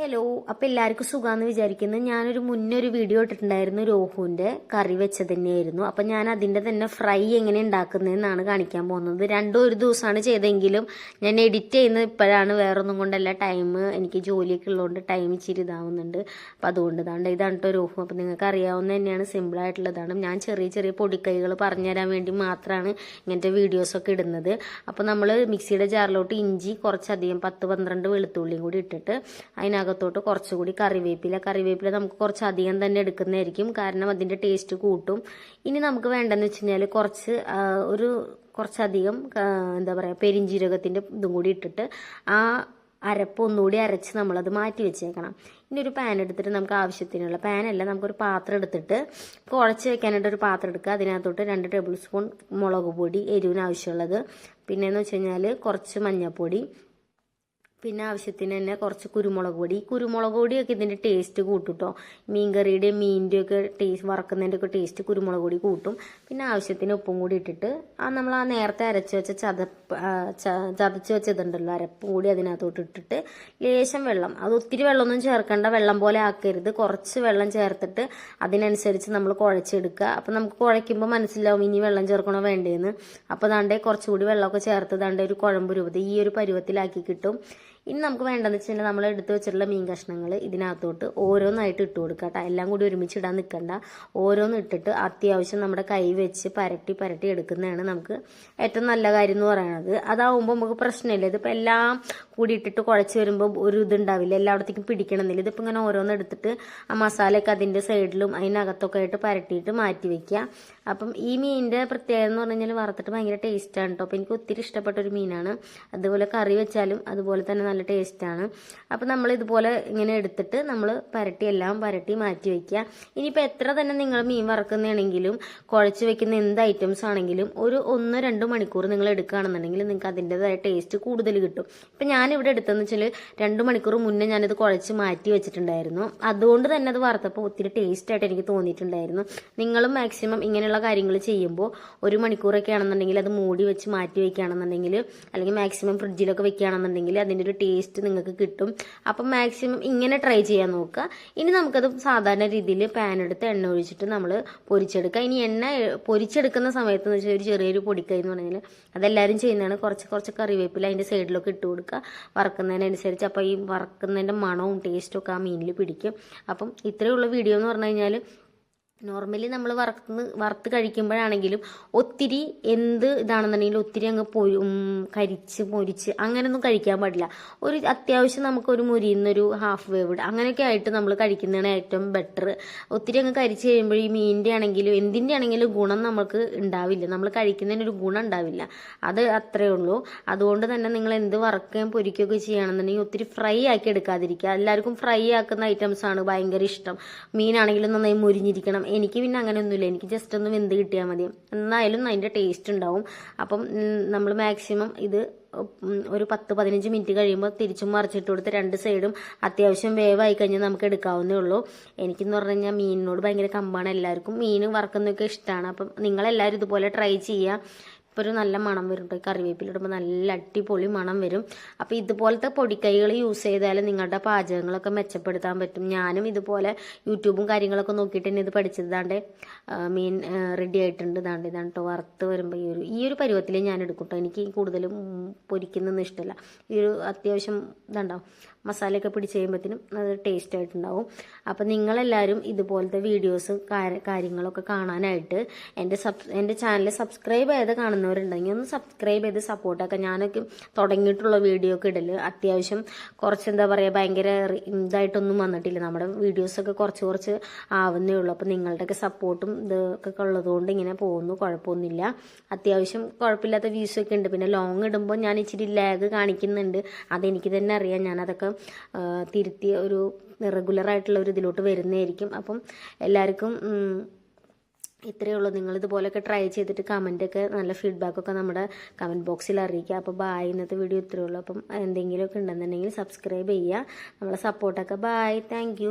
Hello, അപ്പോൾ എല്ലാവർക്കും സുഖാന്ന് വിചാരിക്കുന്നു. ഞാനൊരു മുന്നൊരു വീഡിയോ ഇട്ടിട്ടുണ്ടായിരുന്നു, രോഹുവിന്റെ കറി വെച്ചത് തന്നെയായിരുന്നു. അപ്പം ഞാൻ അതിന്റെ തന്നെ ഫ്രൈ എങ്ങനെ ഉണ്ടാക്കുന്നതെന്നാണ് കാണിക്കാൻ പോകുന്നത്. രണ്ടും ഒരു ദിവസമാണ് ചെയ്തെങ്കിലും ഞാൻ എഡിറ്റ് ചെയ്യുന്നത് ഇപ്പോഴാണ്. വേറൊന്നും കൊണ്ടല്ല, ടൈം എനിക്ക് ജോലിയൊക്കെ ഉള്ളതുകൊണ്ട് ടൈം ഇച്ചിരി ഇതാവുന്നുണ്ട്. അപ്പം അതുകൊണ്ട് ഇതാണ് കേട്ടോ രോഹു. അപ്പം നിങ്ങൾക്ക് അറിയാവുന്ന തന്നെയാണ്, സിമ്പിളായിട്ടുള്ളതാണ്. ഞാൻ ചെറിയ ചെറിയ പൊടിക്കൈകൾ പറഞ്ഞുതരാൻ വേണ്ടി മാത്രമാണ് ഇങ്ങനത്തെ വീഡിയോസൊക്കെ ഇടുന്നത്. അപ്പോൾ നമ്മൾ മിക്സിയുടെ ജാറിലോട്ട് ഇഞ്ചി കുറച്ചധികം 10-12 വെളുത്തുള്ളിയും കൂടി ഇട്ടിട്ട് അതിനകത്തോട്ട് കുറച്ചുകൂടി കറിവേപ്പില നമുക്ക് കുറച്ചധികം തന്നെ എടുക്കുന്നതായിരിക്കും, കാരണം അതിൻ്റെ ടേസ്റ്റ് കൂട്ടും. ഇനി നമുക്ക് വേണ്ടതെന്ന് വെച്ച് കഴിഞ്ഞാൽ കുറച്ചധികം എന്താ പറയുക, പെരിഞ്ജീരകത്തിൻ്റെ ഇതും കൂടി ഇട്ടിട്ട് ആ അരപ്പ് ഒന്നുകൂടി അരച്ച് നമ്മളത് മാറ്റി വെച്ചേക്കണം. ഇനി ഒരു പാൻ എടുത്തിട്ട് നമുക്ക് ആവശ്യത്തിനുള്ള, പാനല്ല, നമുക്കൊരു പാത്രം എടുത്തിട്ട് കുഴച്ച് വെക്കാനായിട്ട് ഒരു പാത്രം എടുക്കുക. അതിനകത്തോട്ട് 2 ടേബിൾ സ്പൂൺ മുളക് പൊടി, എരിവിന് ആവശ്യമുള്ളത്. പിന്നെയെന്ന് വെച്ച് കഴിഞ്ഞാൽ കുറച്ച് മഞ്ഞൾപ്പൊടി, പിന്നെ ആവശ്യത്തിന് തന്നെ കുറച്ച് കുരുമുളക് പൊടി. ഈ കുരുമുളക് പൊടിയൊക്കെ ഇതിൻ്റെ ടേസ്റ്റ് കൂട്ടും കേട്ടോ. മീൻകറിയുടെയും മീനിൻ്റെയൊക്കെ ടേസ്റ്റ്, വറക്കുന്നതിൻ്റെ ഒക്കെ ടേസ്റ്റ് കുരുമുളക് പൊടി കൂട്ടും. പിന്നെ ആവശ്യത്തിന് ഉപ്പും കൂടി ഇട്ടിട്ട് നമ്മൾ ആ നേരത്തെ അരച്ച് വെച്ച ചതച്ച് വെച്ചതുണ്ടല്ലോ, അരപ്പും കൂടി അതിനകത്തോട്ട് ഇട്ടിട്ട് ലേശം വെള്ളം, അത് ഒത്തിരി വെള്ളമൊന്നും ചേർക്കേണ്ട, വെള്ളം പോലെ ആക്കരുത്. കുറച്ച് വെള്ളം ചേർത്തിട്ട് അതിനനുസരിച്ച് നമ്മൾ കുഴച്ചെടുക്കുക. അപ്പം നമുക്ക് കുഴയ്ക്കുമ്പോൾ മനസ്സിലാവും ഇനി വെള്ളം ചേർക്കണോ വേണ്ടതെന്ന്. അപ്പോൾ ദാണ്ടേ കുറച്ചുകൂടി വെള്ളമൊക്കെ ചേർത്ത് ദാണ്ടേ ഒരു കുഴമ്പ് രൂപത്തിൽ ഈ ഒരു പരുവത്തിലാക്കി കിട്ടും. ഇനി നമുക്ക് വേണ്ടതെന്ന് വെച്ചിട്ടുണ്ടെങ്കിൽ നമ്മൾ എടുത്ത് വെച്ചിട്ടുള്ള മീൻ കഷ്ണങ്ങൾ ഇതിനകത്തോട്ട് ഓരോന്നായിട്ട് ഇട്ട് കൊടുക്കുക കേട്ടോ. എല്ലാം കൂടി ഒരുമിച്ച് ഇടാൻ നിൽക്കണ്ട. ഓരോന്ന് ഇട്ടിട്ട് അത്യാവശ്യം നമ്മുടെ കൈ വെച്ച് പരട്ടി എടുക്കുന്നതാണ് നമുക്ക് ഏറ്റവും നല്ല കാര്യം എന്ന് പറയുന്നത്. അതാവുമ്പോൾ നമുക്ക് പ്രശ്നമില്ല. ഇതിപ്പോൾ എല്ലാം കൂടി ഇട്ടിട്ട് കുഴച്ച് വരുമ്പോൾ ഒരു ഇതുണ്ടാവില്ല, എല്ലായിടത്തേക്കും പിടിക്കണമെന്നില്ല. ഇതിപ്പോൾ ഇങ്ങനെ ഓരോന്ന് എടുത്തിട്ട് ആ മസാലയൊക്കെ അതിൻ്റെ സൈഡിലും അതിനകത്തൊക്കെ ആയിട്ട് പരട്ടിയിട്ട് മാറ്റി വെക്കുക. അപ്പം ഈ മീനിൻ്റെ പ്രത്യേകത എന്ന് പറഞ്ഞു കഴിഞ്ഞാൽ വറുത്തിട്ട് ഭയങ്കര ടേസ്റ്റാണ് കേട്ടോ. അപ്പോൾ എനിക്ക് ഒത്തിരി ഇഷ്ടപ്പെട്ടൊരു മീനാണ്. അതുപോലെ കറി വെച്ചാലും അതുപോലെ തന്നെ നല്ല ടേസ്റ്റാണ്. അപ്പം നമ്മൾ ഇതുപോലെ ഇങ്ങനെ എടുത്തിട്ട് നമ്മൾ എല്ലാം പരട്ടി മാറ്റി വയ്ക്കുക. ഇനിയിപ്പോൾ എത്ര തന്നെ നിങ്ങൾ മീൻ വറക്കുന്നതാണെങ്കിലും കുഴച്ച് വെക്കുന്ന എന്ത് ഐറ്റംസ് ആണെങ്കിലും ഒരു 1-2 മണിക്കൂർ നിങ്ങൾ എടുക്കുകയാണെന്നുണ്ടെങ്കിൽ നിങ്ങൾക്ക് അതിൻ്റെതായ ടേസ്റ്റ് കൂടുതൽ കിട്ടും. ഇപ്പം ഞാനിവിടെ എടുത്തതെന്ന് വെച്ചാൽ 2 മണിക്കൂർ മുന്നേ ഞാനിത് കുഴച്ച് മാറ്റി വെച്ചിട്ടുണ്ടായിരുന്നു. അതുകൊണ്ട് തന്നെ അത് വറുത്തപ്പോൾ ഒത്തിരി ടേസ്റ്റായിട്ട് എനിക്ക് തോന്നിയിട്ടുണ്ടായിരുന്നു. നിങ്ങളും മാക്സിമം ഇങ്ങനെയുള്ള കാര്യങ്ങൾ ചെയ്യുമ്പോൾ 1 മണിക്കൂറൊക്കെ ആണെന്നുണ്ടെങ്കിൽ അത് മൂടി വെച്ച് മാറ്റി വയ്ക്കുകയാണെന്നുണ്ടെങ്കിൽ, അല്ലെങ്കിൽ മാക്സിമം ഫ്രിഡ്ജിലൊക്കെ വെക്കുകയാണെന്നുണ്ടെങ്കിൽ അതിൻ്റെ ഒരു ടേസ്റ്റ് നിങ്ങൾക്ക് കിട്ടും. അപ്പം മാക്സിമം ഇങ്ങനെ ട്രൈ ചെയ്യാൻ നോക്കുക. ഇനി നമുക്കത് സാധാരണ രീതിയിൽ പാൻ എടുത്ത് എണ്ണ ഒഴിച്ചിട്ട് നമ്മൾ പൊരിച്ചെടുക്കുക. ഇനി എണ്ണ പൊരിച്ചെടുക്കുന്ന സമയത്ത് എന്ന് വെച്ചാൽ ഒരു ചെറിയൊരു പൊടിക്കൈ എന്ന് പറഞ്ഞാൽ അതെല്ലാവരും ചെയ്യുന്നതാണ്. കുറച്ച് കറിവേപ്പില അതിൻ്റെ സൈഡിലൊക്കെ ഇട്ട് കൊടുക്കുക വറക്കുന്നതിനനുസരിച്ച്. അപ്പോൾ ഈ വറക്കുന്നതിൻ്റെ മണവും ടേസ്റ്റും ഒക്കെ ആ മീനിൽ പിടിക്കും. അപ്പം ഇത്രയുള്ള വീഡിയോ എന്ന് പറഞ്ഞു കഴിഞ്ഞാൽ, നോർമലി നമ്മൾ വറുത്ത് കഴിക്കുമ്പോഴാണെങ്കിലും ഒത്തിരി എന്ത് ഇതാണെന്നുണ്ടെങ്കിലും ഒത്തിരി അങ്ങ് കരിച്ച് പൊരിച്ച് അങ്ങനെയൊന്നും കഴിക്കാൻ പാടില്ല. ഒരു അത്യാവശ്യം നമുക്കൊരു മുരിയുന്നൊരു ഹാഫ് വേവ് അങ്ങനെയൊക്കെ ആയിട്ട് നമ്മൾ കഴിക്കുന്നതാണ് ഏറ്റവും ബെറ്റർ. ഒത്തിരി അങ്ങ് കരിച്ച് കഴിയുമ്പോൾ ഈ മീനിൻ്റെ ആണെങ്കിലും എന്തിൻ്റെ ആണെങ്കിലും ഗുണം നമുക്ക് ഉണ്ടാവില്ല, നമ്മൾ കഴിക്കുന്നതിനൊരു ഗുണം ഉണ്ടാവില്ല. അത് അത്രയേ ഉള്ളൂ. അതുകൊണ്ട് തന്നെ നിങ്ങൾ എന്ത് വറക്കുകയും പൊരിക്കുകയൊക്കെ ചെയ്യുകയാണെന്നുണ്ടെങ്കിൽ ഒത്തിരി ഫ്രൈ ആക്കി എടുക്കാതിരിക്കുക. എല്ലാവർക്കും ഫ്രൈ ആക്കുന്ന ഐറ്റംസാണ് ഭയങ്കര ഇഷ്ടം. മീനാണെങ്കിലും നന്നായി മുരിഞ്ഞിരിക്കണം. എനിക്ക് പിന്നെ അങ്ങനെയൊന്നുമില്ല, എനിക്ക് ജസ്റ്റ് ഒന്ന് വെന്ത് കിട്ടിയാൽ മതി, എന്നായാലും അതിൻ്റെ ടേസ്റ്റ് ഉണ്ടാവും. അപ്പം നമ്മൾ മാക്സിമം ഇത് ഒരു 10-15 മിനിറ്റ് കഴിയുമ്പോൾ തിരിച്ചും മറിച്ചിട്ട് കൊടുത്ത് 2 സൈഡും അത്യാവശ്യം വേവായി കഴിഞ്ഞാൽ നമുക്ക് എടുക്കാവുന്നേ ഉള്ളൂ. എനിക്കെന്ന് പറഞ്ഞു കഴിഞ്ഞാൽ മീനിനോട് ഭയങ്കര കമ്പാണ്. എല്ലാവർക്കും മീൻ വറക്കുന്നതൊക്കെ ഇഷ്ടമാണ്. അപ്പം നിങ്ങളെല്ലാവരും ഇതുപോലെ ട്രൈ ചെയ്യുക. ഇപ്പോൾ ഒരു നല്ല മണം വരും കേട്ടോ. കറിവേപ്പിലിടുമ്പോൾ നല്ല അടിപൊളി മണം വരും. അപ്പോൾ ഇതുപോലത്തെ പൊടിക്കൈകൾ യൂസ് ചെയ്താൽ നിങ്ങളുടെ പാചകങ്ങളൊക്കെ മെച്ചപ്പെടുത്താൻ പറ്റും. ഞാനും ഇതുപോലെ യൂട്യൂബും കാര്യങ്ങളൊക്കെ നോക്കിയിട്ട് തന്നെ ഇത് പഠിച്ചത്. ദാണ്ടേ മീൻ റെഡി ആയിട്ടുണ്ട്. ഇതാണ് കേട്ടോ വറുത്ത് വരുമ്പോൾ ഈ ഒരു പരുവത്തിൽ ഞാൻ എടുക്കും കേട്ടോ. എനിക്ക് കൂടുതലും പൊരിക്കുന്നതൊന്നും ഇഷ്ടമല്ല. ഈ ഒരു അത്യാവശ്യം ഇതുണ്ടാവും, മസാലയൊക്കെ പിടിച്ച് കഴിയുമ്പോഴത്തേനും അത് ടേസ്റ്റ് ആയിട്ടുണ്ടാവും. അപ്പം നിങ്ങളെല്ലാവരും ഇതുപോലത്തെ വീഡിയോസ് കാര്യങ്ങളൊക്കെ കാണാനായിട്ട് എൻ്റെ ചാനൽ സബ്സ്ക്രൈബ് ചെയ്ത് കാണുന്നവരുണ്ടെങ്കിൽ ഒന്ന് സബ്സ്ക്രൈബ് ചെയ്ത് സപ്പോർട്ടാക്കുക. ഞാനൊക്കെ തുടങ്ങിയിട്ടുള്ള വീഡിയോ ഒക്കെ ഇടല് അത്യാവശ്യം കുറച്ച് എന്താ പറയുക, ഭയങ്കര ഇതായിട്ടൊന്നും വന്നിട്ടില്ല. നമ്മുടെ വീഡിയോസൊക്കെ കുറച്ച് ആവുന്നേ ഉള്ളൂ. അപ്പം നിങ്ങളുടെയൊക്കെ സപ്പോർട്ടും ഇതൊക്കെ ഉള്ളതുകൊണ്ട് ഇങ്ങനെ പോകുന്നു, കുഴപ്പമൊന്നുമില്ല. അത്യാവശ്യം കുഴപ്പമില്ലാത്ത വ്യൂസൊക്കെ ഉണ്ട്. പിന്നെ ലോങ് ഇടുമ്പോൾ ഞാൻ ഇച്ചിരി ലാഗ് കാണിക്കുന്നുണ്ട്, അതെനിക്ക് തന്നെ അറിയാം. ഞാനതൊക്കെ തിരുത്തി ഒരു റെഗുലറായിട്ടുള്ള ഒരു ഇതിലോട്ട് വരുന്നതായിരിക്കും. അപ്പം എല്ലാവർക്കും ഇത്രയേ ഉള്ളൂ. നിങ്ങളിതുപോലെയൊക്കെ ട്രൈ ചെയ്തിട്ട് കമൻറ്റൊക്കെ നല്ല ഫീഡ്ബാക്കൊക്കെ നമ്മുടെ കമൻറ്റ് ബോക്സിൽ അറിയിക്കുക. അപ്പോൾ ബായ്, ഇന്നത്തെ വീഡിയോ ഇത്രയേ ഉള്ളൂ. അപ്പം എന്തെങ്കിലുമൊക്കെ ഉണ്ടെന്നുണ്ടെങ്കിൽ സബ്സ്ക്രൈബ് ചെയ്യുക, നമ്മളെ സപ്പോർട്ടൊക്കെ. Bye, thank